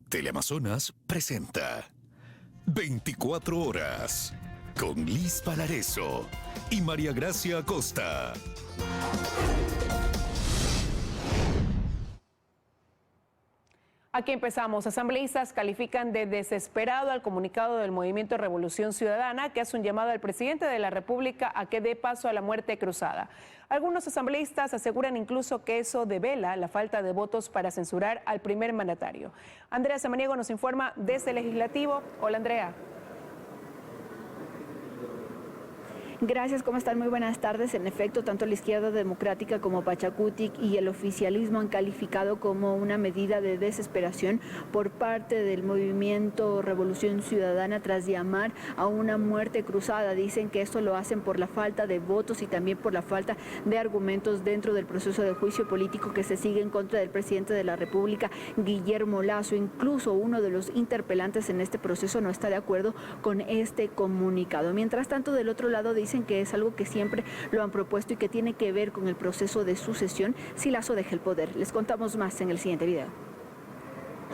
Teleamazonas presenta 24 horas con Liz Valareso y María Gracia Acosta. Aquí empezamos. Asambleístas califican de desesperado al comunicado del Movimiento Revolución Ciudadana, que hace un llamado al presidente de la República a que dé paso a la muerte cruzada. Algunos asambleístas aseguran incluso que eso devela la falta de votos para censurar al primer mandatario. Andrea Samaniego nos informa desde el Legislativo. Hola, Andrea. Gracias, ¿cómo están? Muy buenas tardes. En efecto, tanto la izquierda democrática como Pachacutic y el oficialismo han calificado como una medida de desesperación por parte del Movimiento Revolución Ciudadana tras llamar a una muerte cruzada. Dicen que esto lo hacen por la falta de votos y también por la falta de argumentos dentro del proceso de juicio político que se sigue en contra del presidente de la República, Guillermo Lasso. Incluso uno de los interpelantes en este proceso no está de acuerdo con este comunicado. Mientras tanto, del otro lado dicen que es algo que siempre lo han propuesto y que tiene que ver con el proceso de sucesión si Lasso deja el poder. Les contamos más en el siguiente video.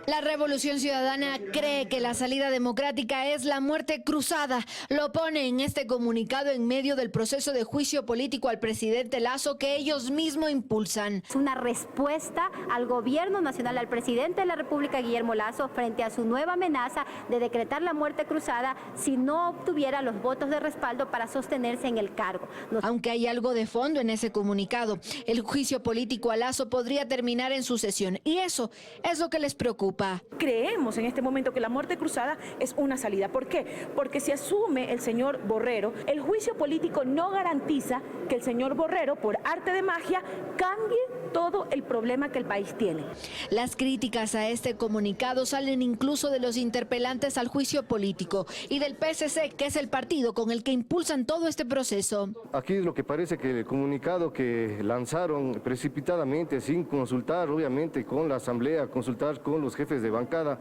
La Revolución Ciudadana cree que la salida democrática es la muerte cruzada. Lo pone en este comunicado en medio del proceso de juicio político al presidente Lasso que ellos mismos impulsan. Es una respuesta al gobierno nacional, al presidente de la República, Guillermo Lasso, frente a su nueva amenaza de decretar la muerte cruzada si no obtuviera los votos de respaldo para sostenerse en el cargo. Aunque hay algo de fondo en ese comunicado, el juicio político a Lasso podría terminar en sucesión y eso es lo que les preocupa. Creemos en este momento que la muerte cruzada es una salida. ¿Por qué? Porque si asume el señor Borrero, el juicio político no garantiza que el señor Borrero, por arte de magia, cambie todo el problema que el país tiene. Las críticas a este comunicado salen incluso de los interpelantes al juicio político y del PSC, que es el partido con el que impulsan todo este proceso. Aquí lo que parece que el comunicado que lanzaron precipitadamente, sin consultar obviamente con la Asamblea, consultar con los jefes de bancada,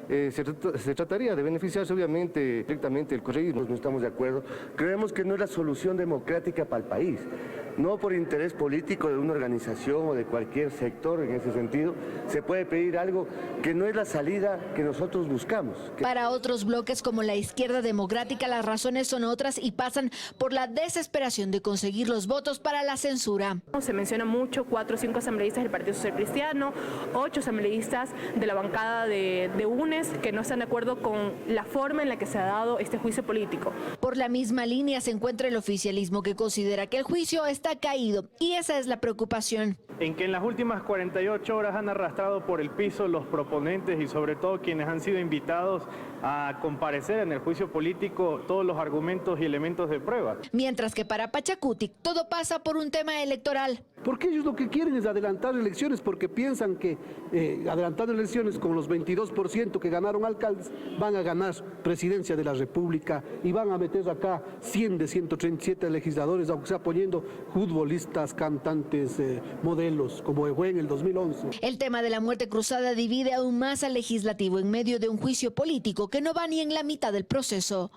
se trataría de beneficiarse obviamente directamente el correísmo. No estamos de acuerdo. Creemos que no es la solución democrática para el país. No por interés político de una organización o de cualquier sector en ese sentido, se puede pedir algo que no es la salida que nosotros buscamos. Para otros bloques como la izquierda democrática las razones son otras y pasan por la desesperación de conseguir los votos para la censura. Se menciona mucho 4 o 5 asambleístas del Partido Social Cristiano, 8 asambleístas de la bancada de UNES que no están de acuerdo con la forma en la que se ha dado este juicio político. Por la misma línea se encuentra el oficialismo que considera que el juicio está caído y esa es la preocupación. En que en las últimas 48 horas han arrastrado por el piso los proponentes y sobre todo quienes han sido invitados a comparecer en el juicio político todos los argumentos y elementos de prueba. Mientras que para Pachacutic todo pasa por un tema electoral. Porque ellos lo que quieren es adelantar elecciones porque piensan que adelantando elecciones con los 22% que ganaron alcaldes van a ganar presidencia de la República y van a meter acá 100 de 137 legisladores, aunque sea poniendo futbolistas, cantantes, modelos, como fue en el 2011. El tema de la muerte cruzada divide aún más al legislativo en medio de un juicio político que no va ni en la mitad del proceso.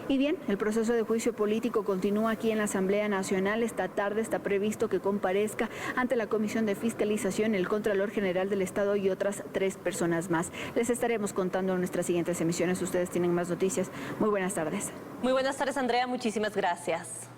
Y bien, el proceso de juicio político continúa aquí en la Asamblea Nacional. Esta tarde está previsto que comparezca ante la Comisión de Fiscalización el Contralor General del Estado y otras 3 personas más. Les estaremos contando en nuestras siguientes emisiones. Ustedes tienen más noticias. Muy buenas tardes. Muy buenas tardes, Andrea. Muchísimas gracias.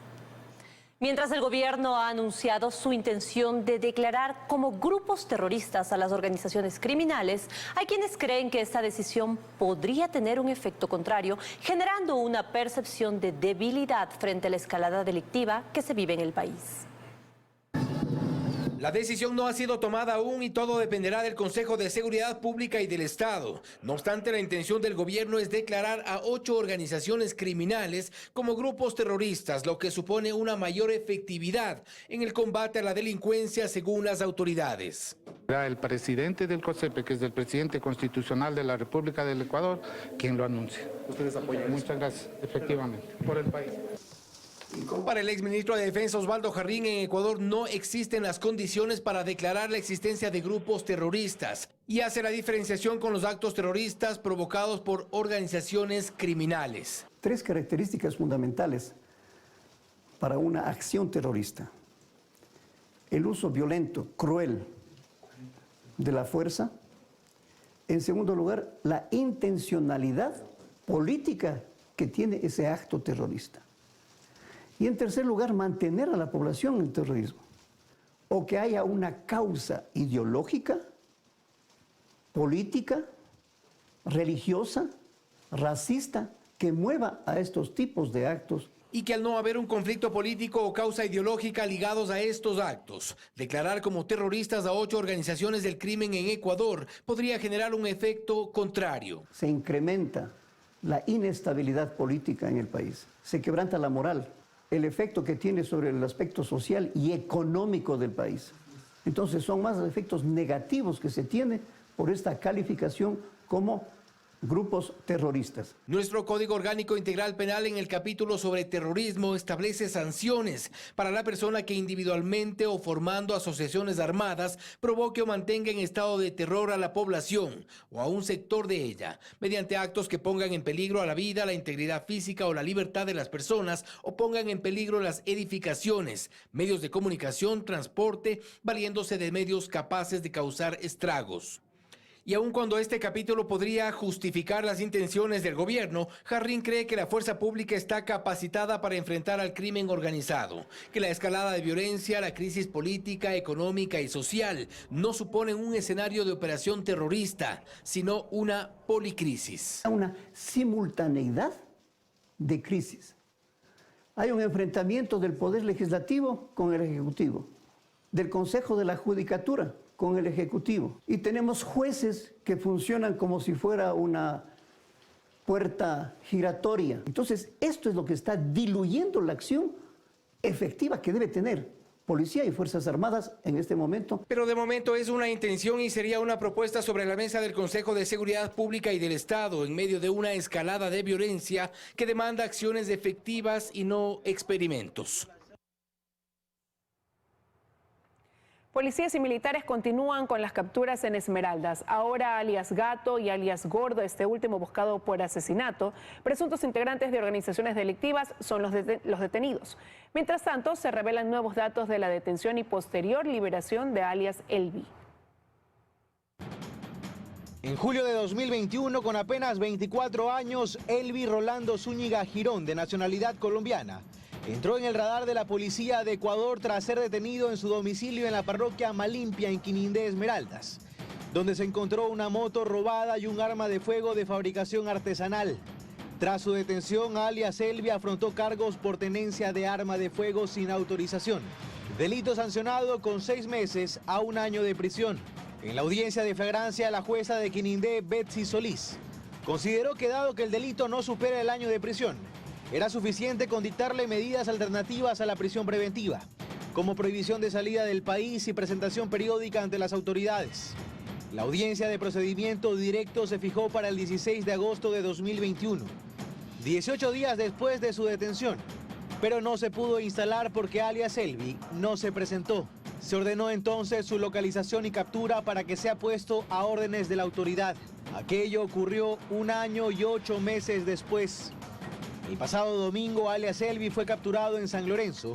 Mientras el gobierno ha anunciado su intención de declarar como grupos terroristas a las organizaciones criminales, hay quienes creen que esta decisión podría tener un efecto contrario, generando una percepción de debilidad frente a la escalada delictiva que se vive en el país. La decisión no ha sido tomada aún y todo dependerá del Consejo de Seguridad Pública y del Estado. No obstante, la intención del gobierno es declarar a 8 organizaciones criminales como grupos terroristas, lo que supone una mayor efectividad en el combate a la delincuencia según las autoridades. El presidente del COSEPE, que es el presidente constitucional de la República del Ecuador, quien lo anuncia. ¿Ustedes apoyan? Muchas gracias, efectivamente, por el país. Para el exministro de Defensa Osvaldo Jarrín, en Ecuador no existen las condiciones para declarar la existencia de grupos terroristas y hace la diferenciación con los actos terroristas provocados por organizaciones criminales. 3 características fundamentales para una acción terrorista: el uso violento, cruel de la fuerza, En segundo lugar, la intencionalidad política que tiene ese acto terrorista. Y en tercer lugar, mantener a la población en el terrorismo. O que haya una causa ideológica, política, religiosa, racista, que mueva a estos tipos de actos. Y que al no haber un conflicto político o causa ideológica ligados a estos actos, declarar como terroristas a 8 organizaciones del crimen en Ecuador podría generar un efecto contrario. Se incrementa la inestabilidad política en el país, se quebranta la moral, el efecto que tiene sobre el aspecto social y económico del país. Entonces son más efectos negativos que se tiene por esta calificación como grupos terroristas. Nuestro Código Orgánico Integral Penal en el capítulo sobre terrorismo establece sanciones para la persona que individualmente o formando asociaciones armadas provoque o mantenga en estado de terror a la población o a un sector de ella, mediante actos que pongan en peligro a la vida, la integridad física o la libertad de las personas o pongan en peligro las edificaciones, medios de comunicación, transporte, valiéndose de medios capaces de causar estragos. Y aun cuando este capítulo podría justificar las intenciones del gobierno, Jarrín cree que la fuerza pública está capacitada para enfrentar al crimen organizado, que la escalada de violencia, la crisis política, económica y social no suponen un escenario de operación terrorista, sino una policrisis. Una simultaneidad de crisis. Hay un enfrentamiento del Poder Legislativo con el Ejecutivo, del Consejo de la Judicatura con el Ejecutivo. Y tenemos jueces que funcionan como si fuera una puerta giratoria. Entonces, esto es lo que está diluyendo la acción efectiva que debe tener Policía y Fuerzas Armadas en este momento. Pero de momento es una intención y sería una propuesta sobre la mesa del Consejo de Seguridad Pública y del Estado en medio de una escalada de violencia que demanda acciones efectivas y no experimentos. Policías y militares continúan con las capturas en Esmeraldas. Ahora alias Gato y alias Gordo, este último buscado por asesinato. Presuntos integrantes de organizaciones delictivas son los detenidos. Mientras tanto, se revelan nuevos datos de la detención y posterior liberación de alias Elvi. En julio de 2021, con apenas 24 años, Elvi Rolando Zúñiga Girón, de nacionalidad colombiana, entró en el radar de la policía de Ecuador tras ser detenido en su domicilio en la parroquia Malimpia, en Quinindé, Esmeraldas, donde se encontró una moto robada y un arma de fuego de fabricación artesanal. Tras su detención, alias Elvi afrontó cargos por tenencia de arma de fuego sin autorización, delito sancionado con 6 meses a 1 año de prisión. En la audiencia de flagrancia, la jueza de Quinindé, Betsy Solís, consideró que dado que el delito no supera el año de prisión, era suficiente con dictarle medidas alternativas a la prisión preventiva, como prohibición de salida del país y presentación periódica ante las autoridades. La audiencia de procedimiento directo se fijó para el 16 de agosto de 2021, 18 días después de su detención, pero no se pudo instalar porque alias Elvi no se presentó. Se ordenó entonces su localización y captura para que sea puesto a órdenes de la autoridad. Aquello ocurrió 1 año y 8 meses después. El pasado domingo, alias Elvi fue capturado en San Lorenzo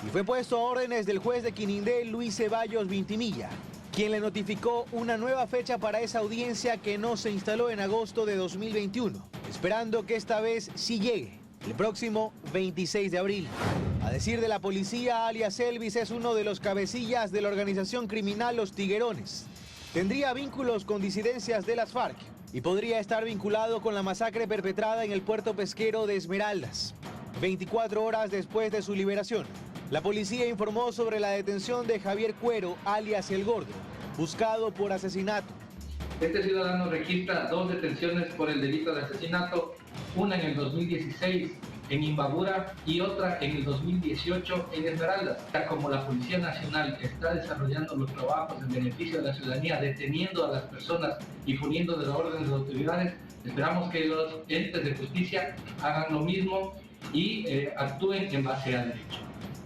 y fue puesto a órdenes del juez de Quinindé, Luis Ceballos Vintimilla, quien le notificó una nueva fecha para esa audiencia que no se instaló en agosto de 2021, esperando que esta vez sí llegue, el próximo 26 de abril. A decir de la policía, alias Elvis es uno de los cabecillas de la organización criminal Los Tiguerones. Tendría vínculos con disidencias de las FARC y podría estar vinculado con la masacre perpetrada en el puerto pesquero de Esmeraldas. 24 horas después de su liberación, la policía informó sobre la detención de Javier Cuero, alias El Gordo, buscado por asesinato. Este ciudadano registra 2 detenciones por el delito de asesinato, una en el 2016 en Imbabura y otra en el 2018 en Esmeraldas. Como la Policía Nacional está desarrollando los trabajos en beneficio de la ciudadanía, deteniendo a las personas y poniendo de la orden de las autoridades, esperamos que los entes de justicia hagan lo mismo y actúen en base al derecho.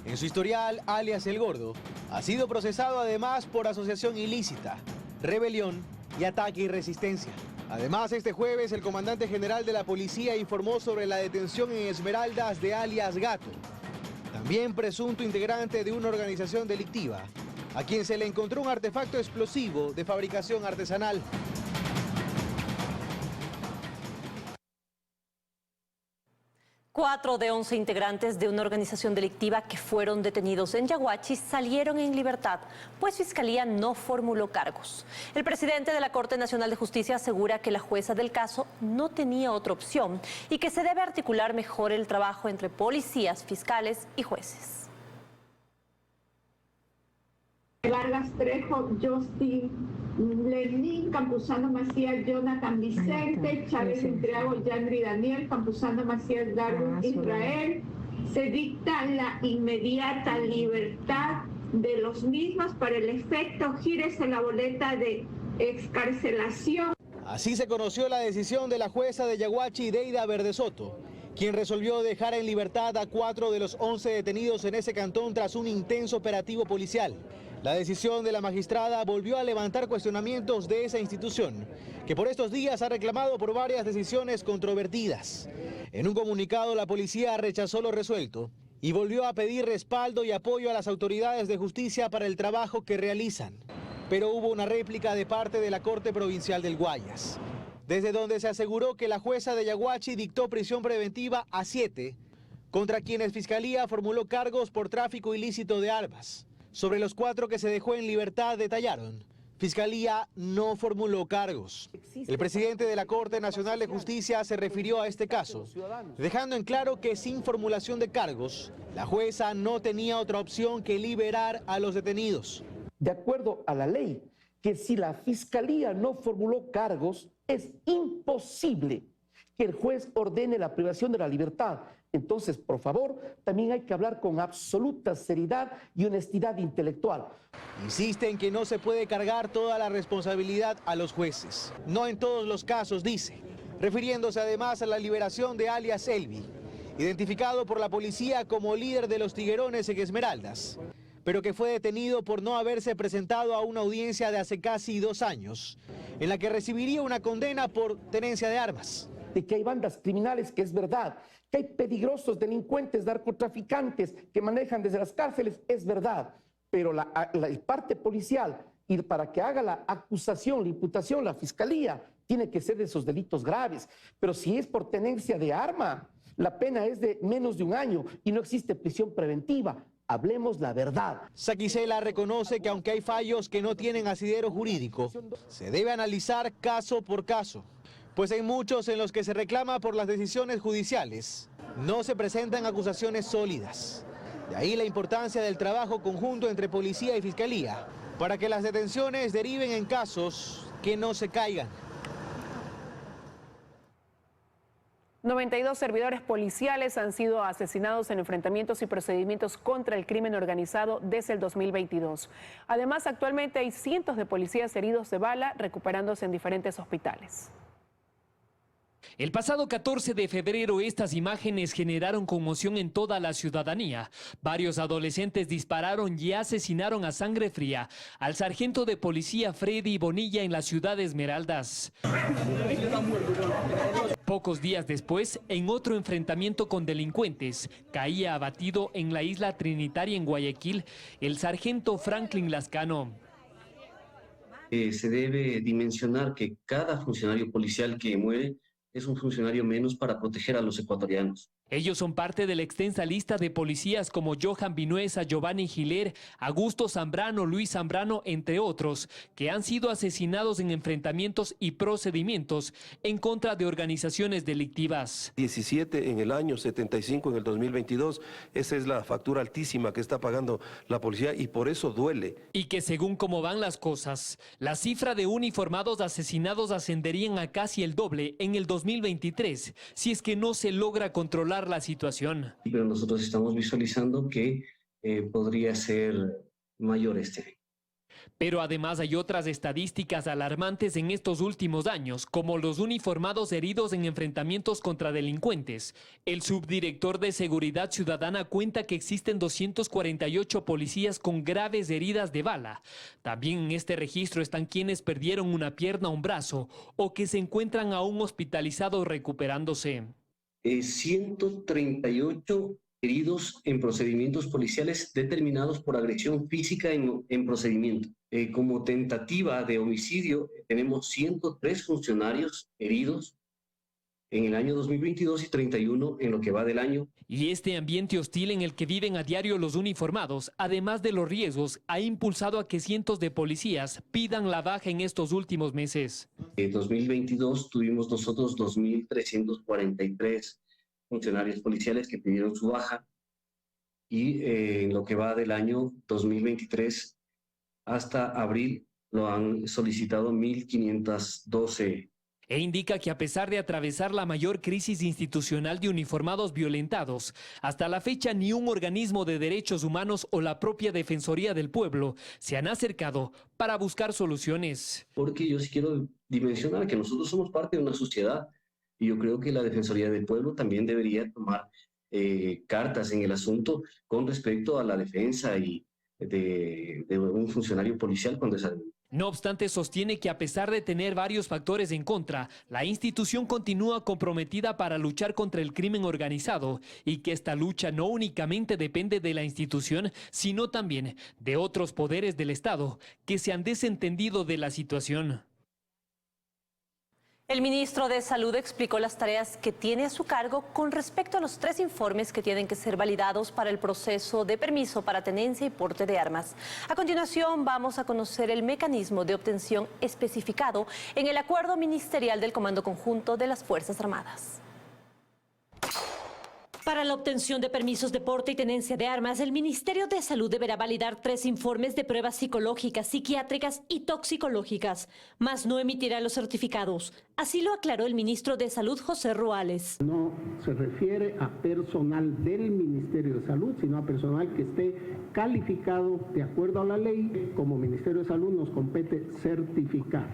En su historial, alias El Gordo ha sido procesado además por asociación ilícita, rebelión y ataque y resistencia. Además, este jueves el comandante general de la policía informó sobre la detención en Esmeraldas de alias Gato, también presunto integrante de una organización delictiva, a quien se le encontró un artefacto explosivo de fabricación artesanal. 4 de 11 integrantes de una organización delictiva que fueron detenidos en Yaguachi salieron en libertad, pues Fiscalía no formuló cargos. El presidente de la Corte Nacional de Justicia asegura que la jueza del caso no tenía otra opción y que se debe articular mejor el trabajo entre policías, fiscales y jueces. Vargas Trejo, Justin Lenin, Campuzano Macías, Jonathan Vicente, Chávez Entriago, Yandri Daniel, Campuzano Macías, Darwin Israel. Se dicta la inmediata libertad de los mismos para el efecto, gírese la boleta de excarcelación. Así se conoció la decisión de la jueza de Yaguachi, Deida Verdesoto, quien resolvió dejar en libertad a 4 de los 11 detenidos en ese cantón tras un intenso operativo policial. La decisión de la magistrada volvió a levantar cuestionamientos de esa institución, que por estos días ha reclamado por varias decisiones controvertidas. En un comunicado, la policía rechazó lo resuelto y volvió a pedir respaldo y apoyo a las autoridades de justicia para el trabajo que realizan. Pero hubo una réplica de parte de la Corte Provincial del Guayas, desde donde se aseguró que la jueza de Yaguachi dictó prisión preventiva a 7, contra quienes Fiscalía formuló cargos por tráfico ilícito de armas. Sobre los 4 que se dejó en libertad detallaron: Fiscalía no formuló cargos. El presidente de la Corte Nacional de Justicia se refirió a este caso, dejando en claro que sin formulación de cargos, la jueza no tenía otra opción que liberar a los detenidos. De acuerdo a la ley, que si la Fiscalía no formuló cargos, es imposible que el juez ordene la privación de la libertad. Entonces, por favor, también hay que hablar con absoluta seriedad y honestidad intelectual. Insiste en que no se puede cargar toda la responsabilidad a los jueces. No en todos los casos, dice, refiriéndose además a la liberación de alias Elvi, identificado por la policía como líder de los tiguerones en Esmeraldas, pero que fue detenido por no haberse presentado a una audiencia de hace casi 2 años, en la que recibiría una condena por tenencia de armas. De que hay bandas criminales, que es verdad, que hay peligrosos delincuentes, narcotraficantes que manejan desde las cárceles, es verdad, pero la parte policial, y para que haga la acusación, la imputación, la Fiscalía, tiene que ser de esos delitos graves. Pero si es por tenencia de arma, la pena es de menos de 1 año y no existe prisión preventiva. Hablemos la verdad. Saquicela reconoce que aunque hay fallos que no tienen asidero jurídico, se debe analizar caso por caso, pues hay muchos en los que se reclama por las decisiones judiciales no se presentan acusaciones sólidas. De ahí la importancia del trabajo conjunto entre policía y fiscalía para que las detenciones deriven en casos que no se caigan. 92 servidores policiales han sido asesinados en enfrentamientos y procedimientos contra el crimen organizado desde el 2022. Además, actualmente hay cientos de policías heridos de bala recuperándose en diferentes hospitales. El pasado 14 de febrero estas imágenes generaron conmoción en toda la ciudadanía. Varios adolescentes dispararon y asesinaron a sangre fría al sargento de policía Freddy Bonilla en la ciudad de Esmeraldas. Pocos días después, en otro enfrentamiento con delincuentes, caía abatido en la isla Trinitaria en Guayaquil el sargento Franklin Lascano. Se debe dimensionar que cada funcionario policial que muere es un funcionario menos para proteger a los ecuatorianos. Ellos son parte de la extensa lista de policías como Johan Vinuesa, Giovanni Giler, Augusto Zambrano, Luis Zambrano, entre otros, que han sido asesinados en enfrentamientos y procedimientos en contra de organizaciones delictivas. 17 en el año, 75 en el 2022, esa es la factura altísima que está pagando la policía y por eso duele. Y que según cómo van las cosas, la cifra de uniformados asesinados ascenderían a casi el doble en el 2023, si es que no se logra controlar la situación. Pero nosotros estamos visualizando que podría ser mayor este año. Pero además hay otras estadísticas alarmantes en estos últimos años, como los uniformados heridos en enfrentamientos contra delincuentes. El subdirector de Seguridad Ciudadana cuenta que existen 248 policías con graves heridas de bala. También en este registro están quienes perdieron una pierna o un brazo o que se encuentran aún hospitalizados recuperándose. 138 heridos en procedimientos policiales determinados por agresión física en procedimiento. Como tentativa de homicidio tenemos 103 funcionarios heridos en el año 2022 y 31 en lo que va del año. Y este ambiente hostil en el que viven a diario los uniformados, además de los riesgos, ha impulsado a que cientos de policías pidan la baja en estos últimos meses. En 2022 tuvimos nosotros 2.343 funcionarios policiales que pidieron su baja, y en lo que va del año 2023 hasta abril lo han solicitado 1.512. E indica que a pesar de atravesar la mayor crisis institucional de uniformados violentados, hasta la fecha ni un organismo de derechos humanos o la propia Defensoría del Pueblo se han acercado para buscar soluciones. Porque yo sí quiero dimensionar que nosotros somos parte de una sociedad, y yo creo que la Defensoría del Pueblo también debería tomar cartas en el asunto con respecto a la defensa y de un funcionario policial cuando es algo. No obstante, sostiene que a pesar de tener varios factores en contra, la institución continúa comprometida para luchar contra el crimen organizado y que esta lucha no únicamente depende de la institución, sino también de otros poderes del Estado que se han desentendido de la situación. El ministro de Salud explicó las tareas que tiene a su cargo con respecto a los 3 informes que tienen que ser validados para el proceso de permiso para tenencia y porte de armas. A continuación vamos a conocer el mecanismo de obtención especificado en el acuerdo ministerial del Comando Conjunto de las Fuerzas Armadas. Para la obtención de permisos de porte y tenencia de armas, el Ministerio de Salud deberá validar 3 informes de pruebas psicológicas, psiquiátricas y toxicológicas, mas no emitirá los certificados. Así lo aclaró el ministro de Salud, José Ruales. No se refiere a personal del Ministerio de Salud, sino a personal que esté calificado de acuerdo a la ley. Como Ministerio de Salud nos compete certificar,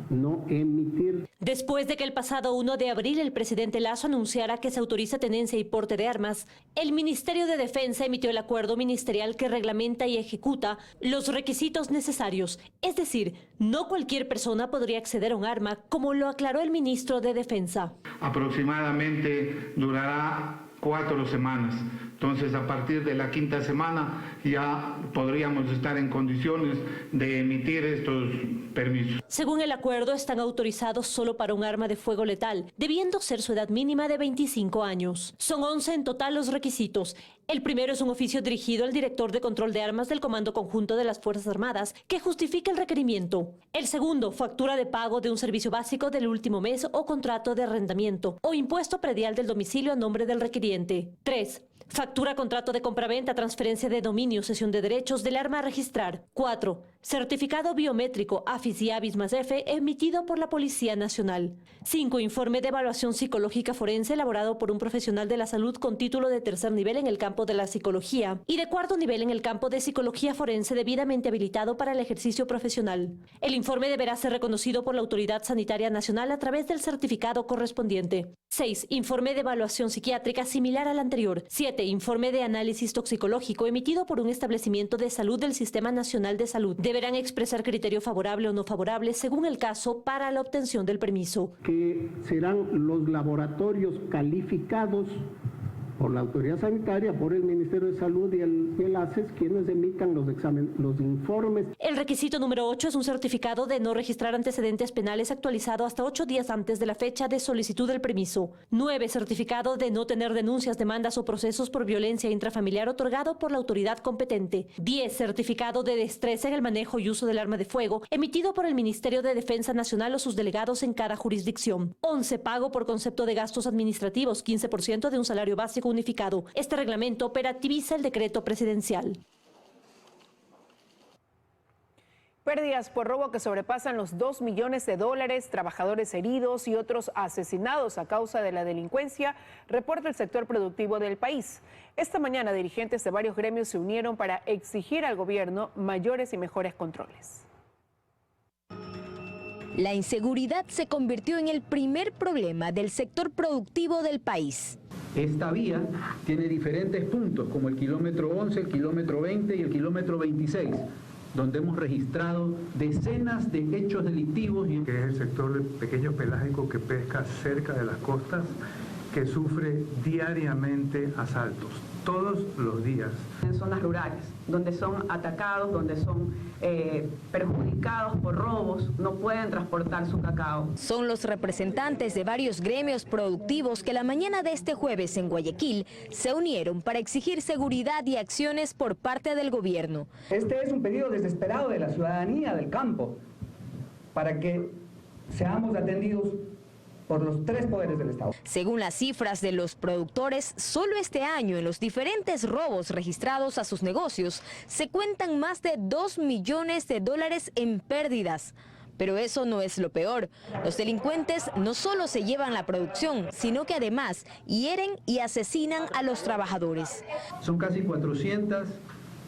no emitir. Después de que el pasado 1 de abril el presidente Lasso anunciara que se autoriza tenencia y porte de armas, el Ministerio de Defensa emitió el acuerdo ministerial que reglamenta y ejecuta los requisitos necesarios. Es decir, no cualquier persona podría acceder a un arma, como lo aclaró el ministro de Defensa. Aproximadamente durará 4 semanas. Entonces, a partir de la 5ª semana ya podríamos estar en condiciones de emitir estos permisos. Según el acuerdo, están autorizados solo para un arma de fuego letal, debiendo ser su edad mínima de 25 años. Son 11 en total los requisitos. El primero es un oficio dirigido al director de control de armas del Comando Conjunto de las Fuerzas Armadas que justifica el requerimiento. El segundo, factura de pago de un servicio básico del último mes o contrato de arrendamiento o impuesto predial del domicilio a nombre del requiriente. 3. Factura, contrato de compraventa, transferencia de dominio, cesión de derechos del arma a registrar. 4. Certificado biométrico AFIS y ABIS más F emitido por la Policía Nacional. 5. Informe de evaluación psicológica forense elaborado por un profesional de la salud con título de 3er nivel en el campo de la psicología y de 4º nivel en el campo de psicología forense debidamente habilitado para el ejercicio profesional. El informe deberá ser reconocido por la Autoridad Sanitaria Nacional a través del certificado correspondiente. 6. Informe de evaluación psiquiátrica similar al anterior. 7. Informe de análisis toxicológico emitido por un establecimiento de salud del Sistema Nacional de Salud. Deberán expresar criterio favorable o no favorable según el caso para la obtención del permiso. Que serán los laboratorios calificados por la autoridad sanitaria, por el Ministerio de Salud y el ACES, quienes emitan los informes. El requisito número 8 es un certificado de no registrar antecedentes penales actualizado hasta 8 días antes de la fecha de solicitud del permiso. 9. Certificado de no tener denuncias, demandas o procesos por violencia intrafamiliar otorgado por la autoridad competente. 10. Certificado de destreza en el manejo y uso del arma de fuego emitido por el Ministerio de Defensa Nacional o sus delegados en cada jurisdicción. 11. Pago por concepto de gastos administrativos, 15% de un salario básico unificado. Este reglamento operativiza el decreto presidencial. Pérdidas por robo que sobrepasan los $2 millones, trabajadores heridos y otros asesinados a causa de la delincuencia, reporta el sector productivo del país. Esta mañana dirigentes de varios gremios se unieron para exigir al gobierno mayores y mejores controles. La inseguridad se convirtió en el primer problema del sector productivo del país. Esta vía tiene diferentes puntos, como el kilómetro 11, el kilómetro 20 y el kilómetro 26, donde hemos registrado decenas de hechos delictivos. Que es el sector del pequeño pelágico que pesca cerca de las costas, que sufre diariamente asaltos. todos los días. En zonas rurales, donde son atacados, donde son perjudicados por robos, no pueden transportar su cacao. Son los representantes de varios gremios productivos que la mañana de este jueves en Guayaquil se unieron para exigir seguridad y acciones por parte del gobierno. Este es un pedido desesperado de la ciudadanía del campo para que seamos atendidos por los tres poderes del Estado. Según las cifras de los productores, solo este año en los diferentes robos registrados a sus negocios se cuentan más de $2 millones en pérdidas. Pero eso no es lo peor. Los delincuentes no solo se llevan la producción, sino que además hieren y asesinan a los trabajadores. Son casi 400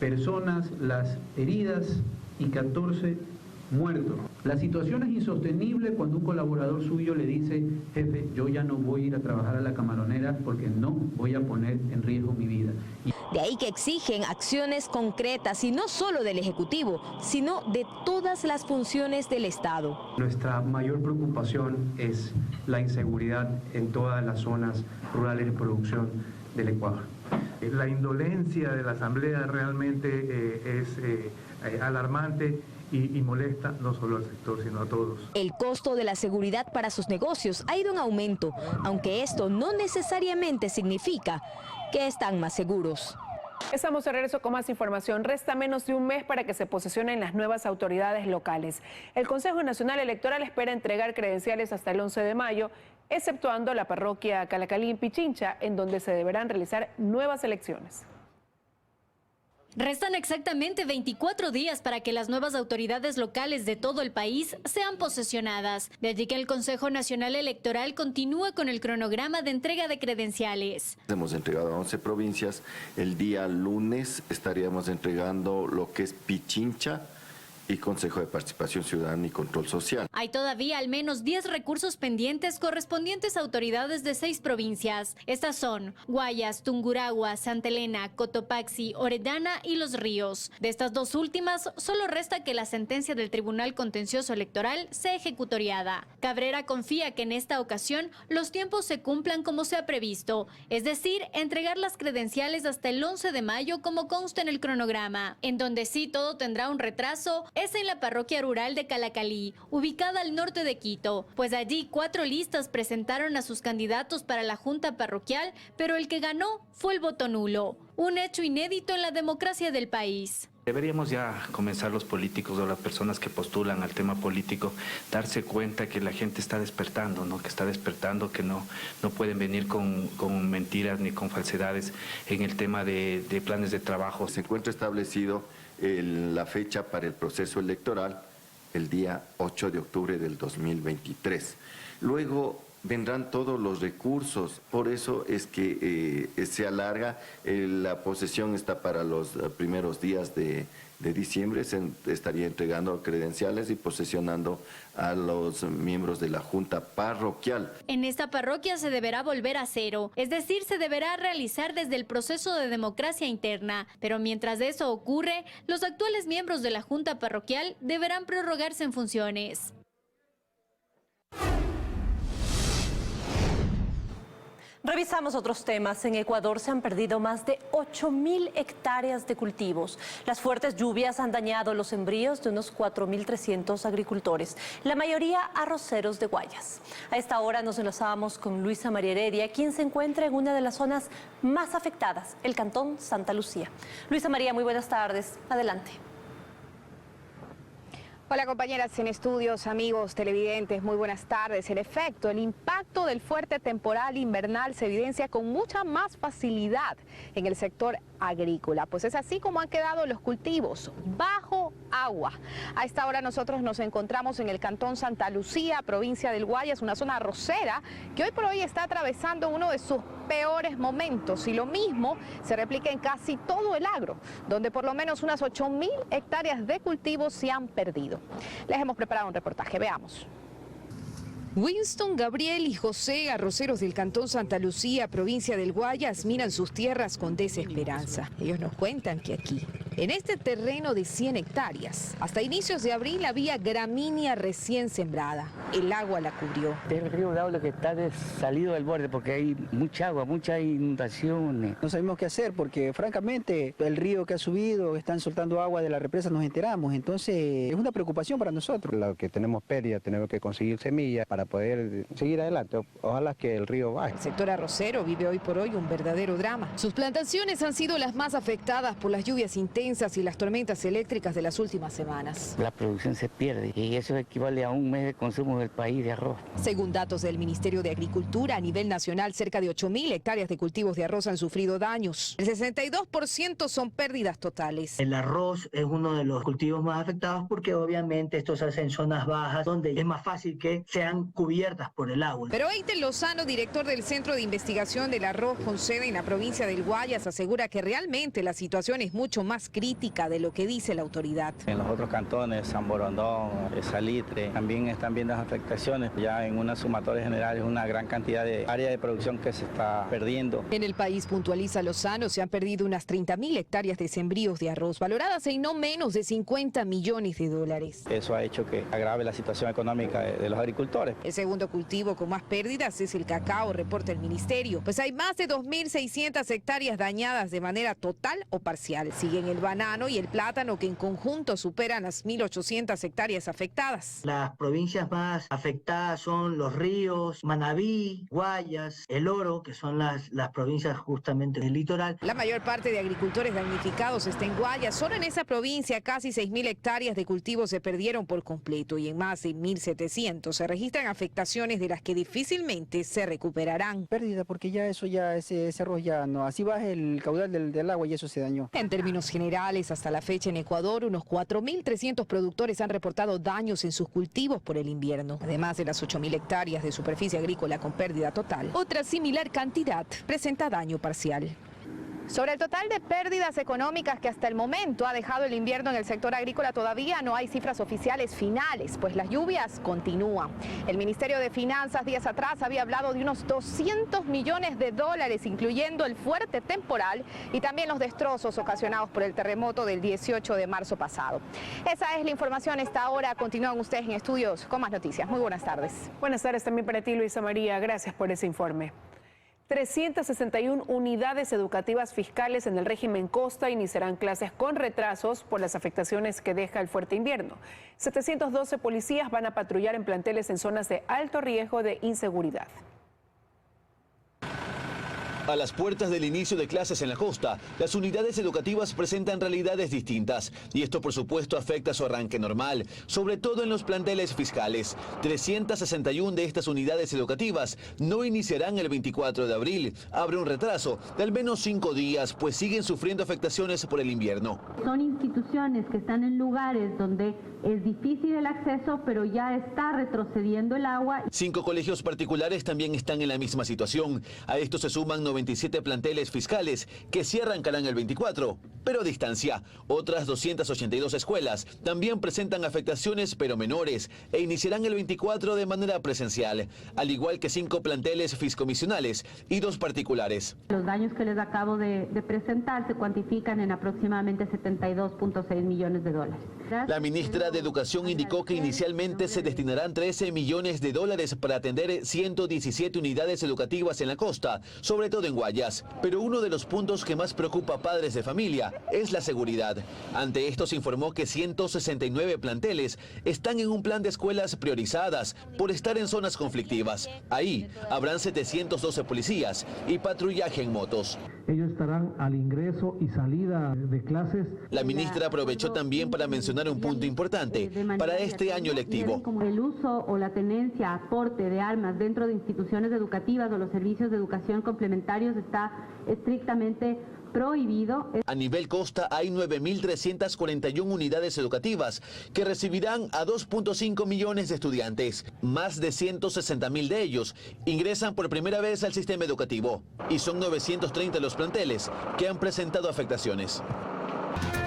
personas las heridas y 14 muertos. La situación es insostenible cuando un colaborador suyo le dice: jefe, yo ya no voy a ir a trabajar a la camaronera porque no voy a poner en riesgo mi vida. De ahí que exigen acciones concretas y no solo del Ejecutivo, sino de todas las funciones del Estado. Nuestra mayor preocupación es la inseguridad en todas las zonas rurales de producción del Ecuador. La indolencia de la Asamblea realmente es alarmante y molesta no solo al sector, sino a todos. El costo de la seguridad para sus negocios ha ido en aumento, aunque esto no necesariamente significa que están más seguros. Estamos de regreso con más información. Resta menos de un mes para que se posesionen las nuevas autoridades locales. El Consejo Nacional Electoral espera entregar credenciales hasta el 11 de mayo, exceptuando la parroquia Calacalí en Pichincha, en donde se deberán realizar nuevas elecciones. Restan exactamente 24 días para que las nuevas autoridades locales de todo el país sean posesionadas. De allí que el Consejo Nacional Electoral continúa con el cronograma de entrega de credenciales. Hemos entregado a 11 provincias. El día lunes estaríamos entregando lo que es Pichincha y Consejo de Participación Ciudadana y Control Social. Hay todavía al menos 10 recursos pendientes correspondientes a autoridades de 6 provincias. Estas son Guayas, Tungurahua, Santa Elena, Cotopaxi, Orellana y Los Ríos. De estas dos últimas, solo resta que la sentencia del Tribunal Contencioso Electoral sea ejecutoriada. Cabrera confía que en esta ocasión los tiempos se cumplan como se ha previsto, es decir, entregar las credenciales hasta el 11 de mayo como consta en el cronograma. En donde sí todo tendrá un retraso es en la parroquia rural de Calacalí, ubicada al norte de Quito, pues allí 4 listas presentaron a sus candidatos para la junta parroquial, pero el que ganó fue el voto nulo, un hecho inédito en la democracia del país. Deberíamos ya comenzar los políticos o las personas que postulan al tema político, darse cuenta que la gente está despertando, ¿no? Que está despertando, que no pueden venir con mentiras ni con falsedades en el tema de planes de trabajo. Se encuentra establecido la fecha para el proceso electoral el día 8 de octubre del 2023. Luego vendrán todos los recursos, por eso es que se alarga. La posesión está para los primeros días de diciembre, se estaría entregando credenciales y posesionando a los miembros de la Junta Parroquial. En esta parroquia se deberá volver a cero, es decir, se deberá realizar desde el proceso de democracia interna. Pero mientras eso ocurre, los actuales miembros de la Junta Parroquial deberán prorrogarse en funciones. Revisamos otros temas. En Ecuador se han perdido más de 8.000 hectáreas de cultivos. Las fuertes lluvias han dañado los sembríos de unos 4.300 agricultores, la mayoría arroceros de Guayas. A esta hora nos enlazábamos con Luisa María Heredia, quien se encuentra en una de las zonas más afectadas, el cantón Santa Lucía. Luisa María, muy buenas tardes. Adelante. Hola compañeras en estudios, amigos televidentes, muy buenas tardes. En efecto, el impacto del fuerte temporal invernal se evidencia con mucha más facilidad en el sector agrícola, pues es así como han quedado los cultivos, bajo agua. A esta hora nosotros nos encontramos en el cantón Santa Lucía, provincia del Guayas, una zona arrocera que hoy por hoy está atravesando uno de sus peores momentos, y lo mismo se replica en casi todo el agro, donde por lo menos unas 8.000 hectáreas de cultivos se han perdido. Les hemos preparado un reportaje, veamos. Winston, Gabriel y José, arroceros del cantón Santa Lucía, provincia del Guayas, miran sus tierras con desesperanza. Ellos nos cuentan que aquí, En este terreno de 100 hectáreas, hasta inicios de abril había gramínea recién sembrada. El agua la cubrió. El río Daule que está salido del borde porque hay mucha agua, muchas inundaciones. No sabemos qué hacer porque francamente el río que ha subido, están soltando agua de la represa, nos enteramos. Entonces es una preocupación para nosotros. Lo que tenemos pérdida, tenemos que conseguir semillas para poder seguir adelante. Ojalá que el río baje. El sector arrocero vive hoy por hoy un verdadero drama. Sus plantaciones han sido las más afectadas por las lluvias intensas y las tormentas eléctricas de las últimas semanas. La producción se pierde y eso equivale a un mes de consumo del país de arroz. Según datos del Ministerio de Agricultura, a nivel nacional, cerca de 8.000 hectáreas de cultivos de arroz han sufrido daños. El 62% son pérdidas totales. El arroz es uno de los cultivos más afectados porque obviamente esto se hace en zonas bajas donde es más fácil que sean cubiertas por el agua. Pero Eitel Lozano, director del Centro de Investigación del Arroz con sede en la provincia del Guayas, asegura que realmente la situación es mucho más crítica de lo que dice la autoridad. En los otros cantones, San Borondón, Salitre, también están viendo las afectaciones. Ya en una sumatoria general es una gran cantidad de área de producción que se está perdiendo. En el país, puntualiza Lozano, se han perdido unas 30.000 hectáreas de sembríos de arroz, valoradas en no menos de 50 millones de dólares. Eso ha hecho que agrave la situación económica de los agricultores. El segundo cultivo con más pérdidas es el cacao, reporta el ministerio, pues hay más de 2.600 hectáreas dañadas de manera total o parcial. Siguen el banano y el plátano, que en conjunto superan las 1.800 hectáreas afectadas. Las provincias más afectadas son Los Ríos, Manabí, Guayas, El Oro, que son las provincias justamente del litoral. La mayor parte de agricultores damnificados está en Guayas. Solo en esa provincia casi 6.000 hectáreas de cultivos se perdieron por completo y en más de 1.700 se registran afectaciones de las que difícilmente se recuperarán. Pérdida porque ya ese arroz ya no, así baja el caudal del agua y eso se dañó. En términos generales, hasta la fecha en Ecuador, unos 4.300 productores han reportado daños en sus cultivos por el invierno. Además de las 8.000 hectáreas de superficie agrícola con pérdida total, otra similar cantidad presenta daño parcial. Sobre el total de pérdidas económicas que hasta el momento ha dejado el invierno en el sector agrícola, todavía no hay cifras oficiales finales, pues las lluvias continúan. El Ministerio de Finanzas días atrás había hablado de unos 200 millones de dólares, incluyendo el fuerte temporal y también los destrozos ocasionados por el terremoto del 18 de marzo pasado. Esa es la información a esta hora. Continúan ustedes en estudios con más noticias. Muy buenas tardes. Buenas tardes también para ti, Luisa María. Gracias por ese informe. 361 unidades educativas fiscales en el régimen Costa iniciarán clases con retrasos por las afectaciones que deja el fuerte invierno. 712 policías van a patrullar en planteles en zonas de alto riesgo de inseguridad. A las puertas del inicio de clases en la costa, las unidades educativas presentan realidades distintas y esto por supuesto afecta su arranque normal, sobre todo en los planteles fiscales. 361 de estas unidades educativas no iniciarán el 24 de abril. Habrá un retraso de al menos 5 días, pues siguen sufriendo afectaciones por el invierno. Son instituciones que están en lugares donde es difícil el acceso, pero ya está retrocediendo el agua. 5 colegios particulares también están en la misma situación. A esto se suman 97 planteles fiscales que sí arrancarán el 24, pero a distancia. Otras 282 escuelas también presentan afectaciones, pero menores, e iniciarán el 24 de manera presencial, al igual que 5 planteles fiscomisionales y 2 particulares. Los daños que les acabo de presentar se cuantifican en aproximadamente 72.6 millones de dólares. La ministra de Educación indicó que inicialmente se destinarán 13 millones de dólares para atender 117 unidades educativas en la costa, sobre todo en Guayas. Pero uno de los puntos que más preocupa a padres de familia es la seguridad. Ante esto se informó que 169 planteles están en un plan de escuelas priorizadas por estar en zonas conflictivas. Ahí habrán 712 policías y patrullaje en motos. Ellos estarán al ingreso y salida de clases. La ministra aprovechó también para mencionar un punto importante para este año lectivo. Como el uso o la tenencia, aporte de armas dentro de instituciones educativas o los servicios de educación complementarios está estrictamente prohibido. A nivel costa hay 9.341 unidades educativas que recibirán a 2.5 millones de estudiantes. Más de 160.000 de ellos ingresan por primera vez al sistema educativo y son 930 los planteles que han presentado afectaciones.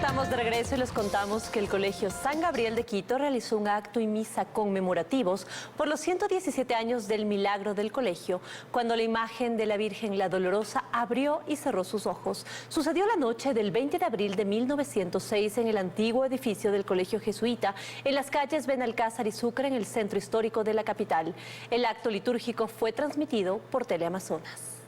Estamos de regreso y les contamos que el Colegio San Gabriel de Quito realizó un acto y misa conmemorativos por los 117 años del milagro del colegio, cuando la imagen de la Virgen la Dolorosa abrió y cerró sus ojos. Sucedió la noche del 20 de abril de 1906 en el antiguo edificio del Colegio Jesuita, en las calles Benalcázar y Sucre, en el centro histórico de la capital. El acto litúrgico fue transmitido por Teleamazonas.